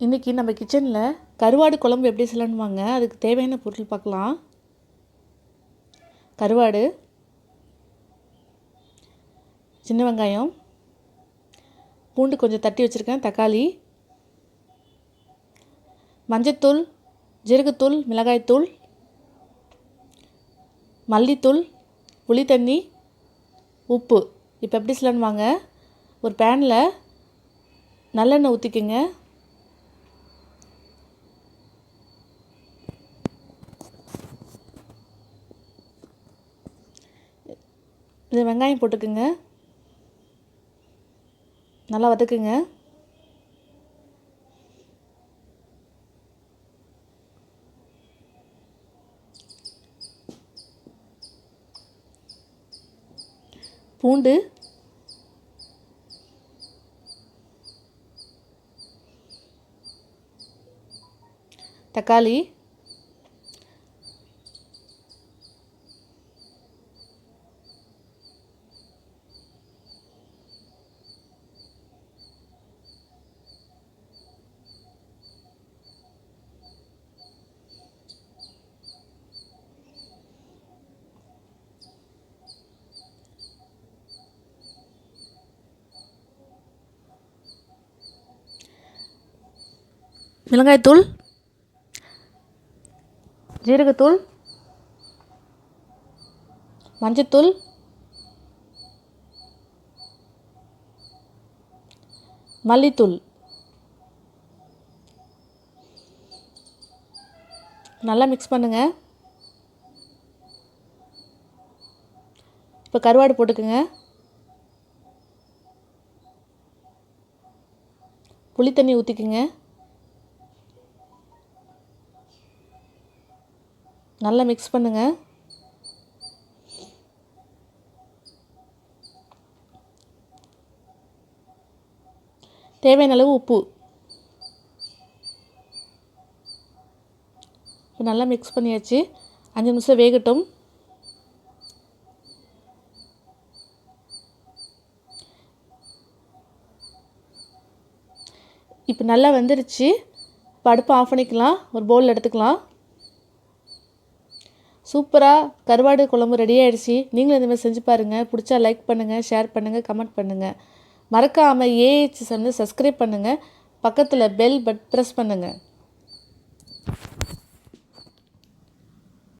இன்றைக்கி நம்ம கிச்சனில் கருவாடு குழம்பு எப்படி செய்யலான்னு வாங்க. அதுக்கு தேவையான பொருள் பார்க்கலாம். கருவாடு, சின்ன வெங்காயம், பூண்டு கொஞ்சம் தட்டி வச்சுருக்கேன், தக்காளி, மஞ்சத்தூள், ஜீரகத்தூள், மிளகாய்த்தூள், மல்லித்தூள், புளி தண்ணி, உப்பு. இப்போ எப்படி செய்யலான்னு வாங்க. ஒரு பேனில் நல்லெண்ணெய் ஊற்றிக்குங்க. இது வெங்காயம் போட்டுக்குங்க, நல்லா வதக்குங்க. பூண்டு, தக்காளி, மிளகாய்த்தூள், ஜீரகத்தூள், மஞ்சத்தூள், மல்லித்தூள் நல்லா மிக்ஸ் பண்ணுங்கள். இப்போ கருவாடு போட்டுக்குங்க. புளி தண்ணி ஊற்றிக்குங்க. நல்லா மிக்ஸ் பண்ணுங்கள். தேவையான அளவு உப்பு. நல்லா மிக்ஸ் பண்ணியாச்சு. 5 நிமிஷம் வேகட்டும். இப்போ நல்லா வெந்துருச்சு. இப்போ அடுப்பை ஆஃப் பண்ணிக்கலாம். ஒரு பவுலில் எடுத்துக்கலாம். சூப்பராக கருவாடு குழம்பு ரெடி ஆகிடுச்சு. நீங்களும் இந்தமாதிரி செஞ்சு பாருங்கள். பிடிச்சா லைக் பண்ணுங்கள், ஷேர் பண்ணுங்கள், கமெண்ட் பண்ணுங்கள். மறக்காமல் ஏஹெச் சப்ஸ்கிரைப் பண்ணுங்கள். பக்கத்தில் பெல் ப்ரெஸ் பண்ணுங்கள்.